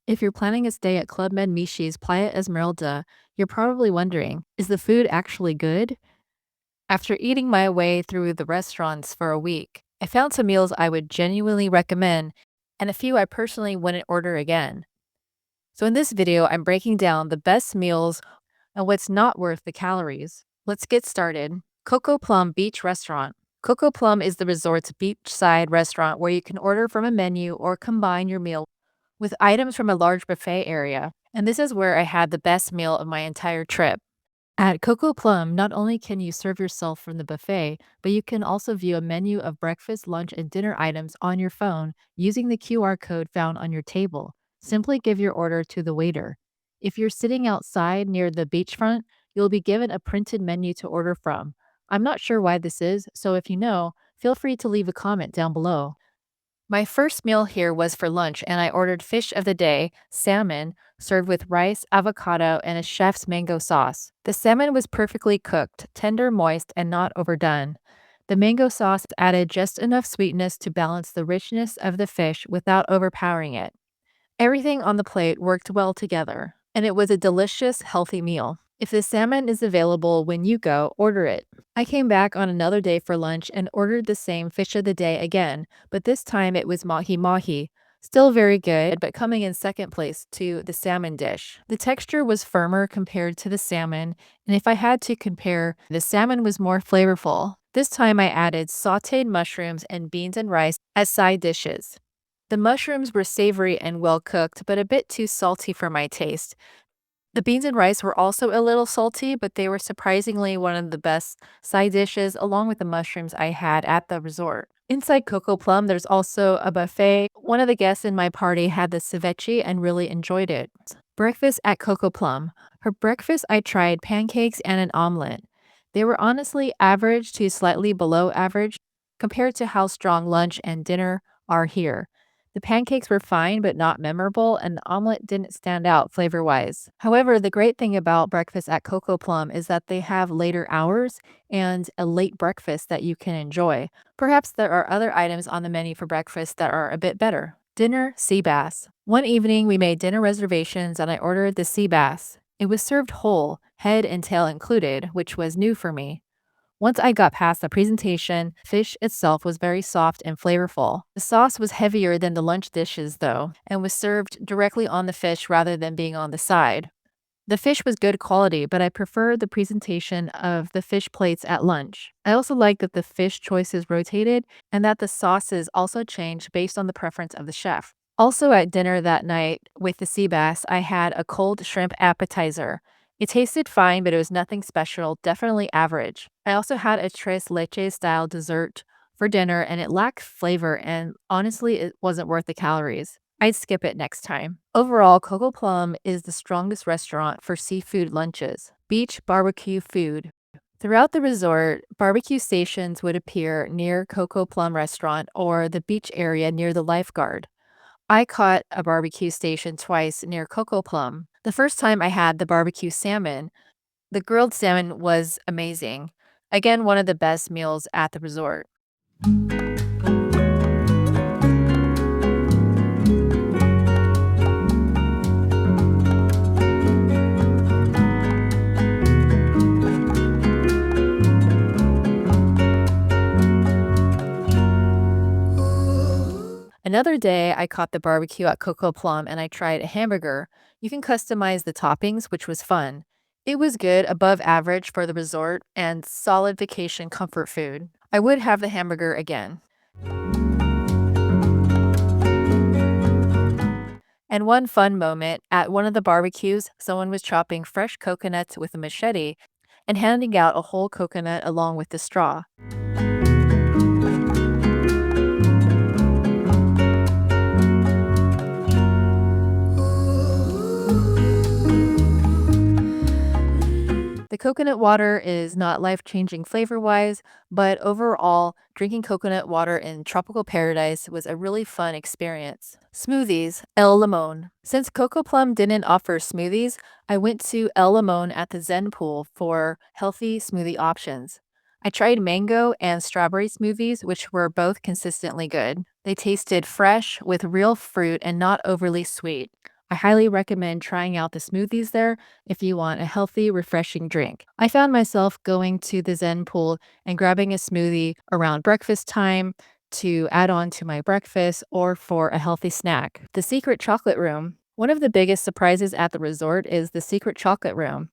If you're planning a stay at Club Med Miches, Playa Esmeralda, you're probably wondering, is the food actually good? After eating my way through the restaurants for a week, I found some meals I would genuinely recommend and a few I personally wouldn't order again. So in this video, I'm breaking down the best meals and what's not worth the calories. Let's get started. Coco Plum Beach Restaurant. Coco Plum is the resort's beachside restaurant where you can order from a menu or combine your meal with items from a large buffet area. And this is where I had the best meal of my entire trip. At Coco Plum, not only can you serve yourself from the buffet, but you can also view a menu of breakfast, lunch, and dinner items on your phone using the QR code found on your table. Simply give your order to the waiter. If you're sitting outside near the beachfront, you'll be given a printed menu to order from. I'm not sure why this is, so if you know, feel free to leave a comment down below. My first meal here was for lunch, and I ordered fish of the day, salmon, served with rice, avocado, and a chef's mango sauce. The salmon was perfectly cooked, tender, moist, and not overdone. The mango sauce added just enough sweetness to balance the richness of the fish without overpowering it. Everything on the plate worked well together, and it was a delicious, healthy meal. If the salmon is available when you go, order it. I came back on another day for lunch and ordered the same fish of the day again, but this time it was mahi mahi. Still very good, but coming in second place to the salmon dish. The texture was firmer compared to the salmon, and if I had to compare, the salmon was more flavorful. This time I added sauteed mushrooms and beans and rice as side dishes. The mushrooms were savory and well cooked, but a bit too salty for my taste. The beans and rice were also a little salty, but they were surprisingly one of the best side dishes, along with the mushrooms I had at the resort. Inside Coco Plum, there's also a buffet. One of the guests in my party had the ceviche and really enjoyed it. Breakfast at Coco Plum. For breakfast, I tried pancakes and an omelet. They were honestly average to slightly below average compared to how strong lunch and dinner are here. The pancakes were fine but not memorable, and the omelet didn't stand out flavor wise. However, the great thing about breakfast at Coco Plum is that they have later hours and a late breakfast that you can enjoy. Perhaps there are other items on the menu for breakfast that are a bit better. Dinner, sea bass. One evening, we made dinner reservations and I ordered the sea bass. It was served whole, head and tail included, which was new for me. Once I got past the presentation, fish itself was very soft and flavorful. The sauce was heavier than the lunch dishes, though, and was served directly on the fish rather than being on the side. The fish was good quality, but I preferred the presentation of the fish plates at lunch. I also liked that the fish choices rotated and that the sauces also changed based on the preference of the chef. Also at dinner that night with the sea bass, I had a cold shrimp appetizer. It tasted fine, but it was nothing special, definitely average. I also had a tres leches style dessert for dinner and it lacked flavor and honestly it wasn't worth the calories. I'd skip it next time. Overall, Coco Plum is the strongest restaurant for seafood lunches. Beach barbecue food. Throughout the resort, barbecue stations would appear near Coco Plum restaurant or the beach area near the lifeguard. I caught a barbecue station twice near Coco Plum. The first time I had the barbecue salmon, the grilled salmon was amazing. Again, one of the best meals at the resort. Another day, I caught the barbecue at Coco Plum and I tried a hamburger. You can customize the toppings, which was fun. It was good, above average for the resort, and solid vacation comfort food. I would have the hamburger again. And one fun moment at one of the barbecues, someone was chopping fresh coconuts with a machete and handing out a whole coconut along with the straw. The coconut water is not life-changing flavor-wise, but overall, drinking coconut water in tropical paradise was a really fun experience. Smoothies, El Limon. Since Coco Plum didn't offer smoothies, I went to El Limon at the Zen Pool for healthy smoothie options. I tried mango and strawberry smoothies, which were both consistently good. They tasted fresh with real fruit and not overly sweet. I highly recommend trying out the smoothies there if you want a healthy, refreshing drink. I found myself going to the Zen pool and grabbing a smoothie around breakfast time to add on to my breakfast or for a healthy snack. The secret chocolate room. One of the biggest surprises at the resort is the secret chocolate room.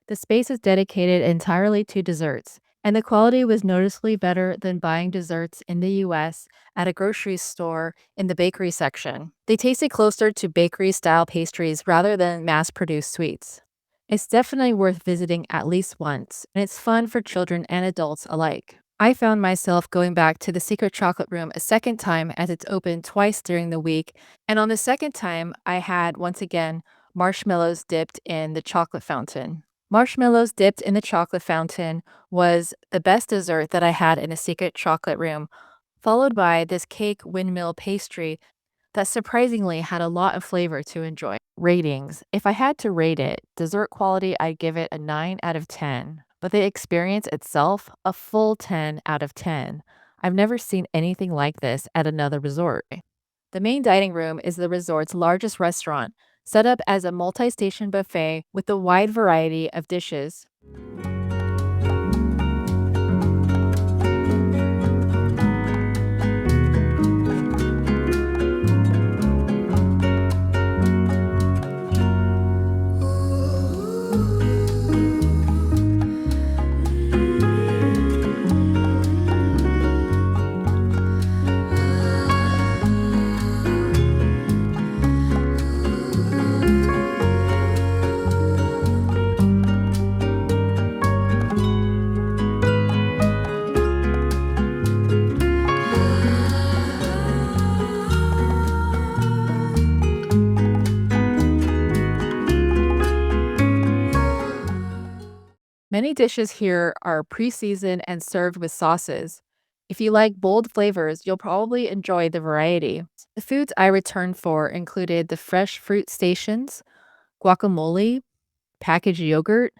The space is dedicated entirely to desserts, and the quality was noticeably better than buying desserts in the US at a grocery store in the bakery section. They tasted closer to bakery style pastries rather than mass produced sweets. It's definitely worth visiting at least once, and it's fun for children and adults alike. I found myself going back to the secret chocolate room a second time as it's open twice during the week, and on the second time, I had once again marshmallows dipped in the chocolate fountain. Marshmallows dipped in the chocolate fountain was the best dessert that I had in a secret chocolate room, followed by this cake windmill pastry that surprisingly had a lot of flavor to enjoy. Ratings. If I had to rate it, dessert quality, I'd give it a 9 out of 10. But the experience itself, a full 10 out of 10. I've never seen anything like this at another resort. The main dining room is the resort's largest restaurant, set up as a multi station buffet with a wide variety of dishes. Many dishes here are pre seasoned and served with sauces. If you like bold flavors, you'll probably enjoy the variety. The foods I returned for included the fresh fruit stations, guacamole, packaged yogurt,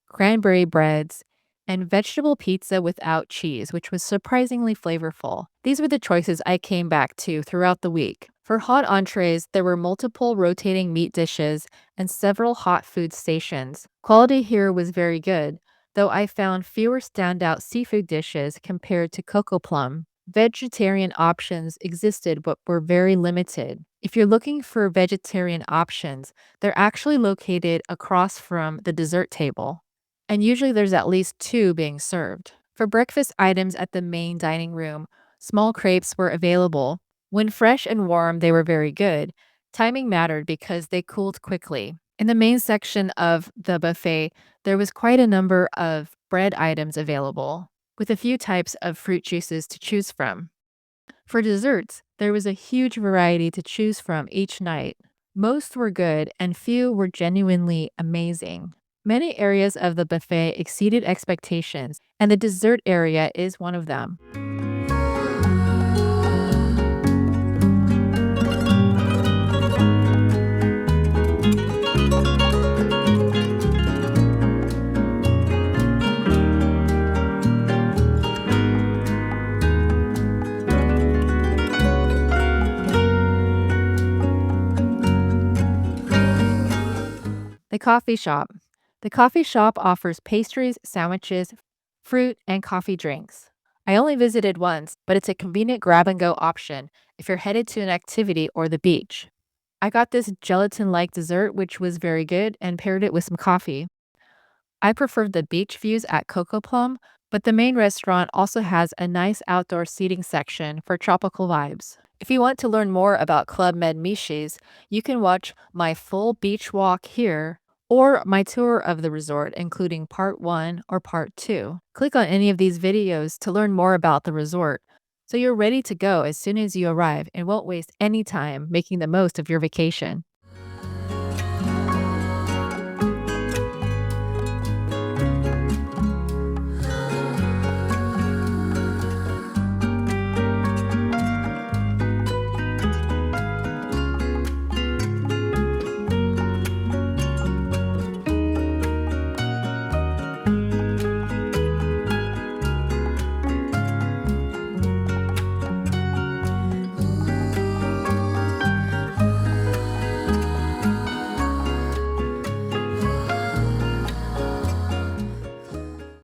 cranberry breads, and vegetable pizza without cheese, which was surprisingly flavorful. These were the choices I came back to throughout the week. For hot entrees, there were multiple rotating meat dishes and several hot food stations. Quality here was very good, though I found fewer standout seafood dishes compared to Coco Plum. Vegetarian options existed but were very limited. If you're looking for vegetarian options, they're actually located across from the dessert table, and usually there's at least two being served. For breakfast items at the main dining room, small crepes were available. When fresh and warm, they were very good. Timing mattered because they cooled quickly. In the main section of the buffet, there was quite a number of bread items available, with a few types of fruit juices to choose from. For desserts, there was a huge variety to choose from each night. Most were good and few were genuinely amazing. Many areas of the buffet exceeded expectations, and the dessert area is one of them. The coffee shop. The coffee shop offers pastries, sandwiches, fruit, and coffee drinks. I only visited once, but it's a convenient grab and go option if you're headed to an activity or the beach. I got this gelatin like dessert, which was very good, and paired it with some coffee. I preferred the beach views at Coco Plum, but the main restaurant also has a nice outdoor seating section for tropical vibes. If you want to learn more about Club Med Miches, you can watch my full beach walk here or my tour of the resort, including part 1 or part 2. Click on any of these videos to learn more about the resort, so you're ready to go as soon as you arrive and won't waste any time making the most of your vacation.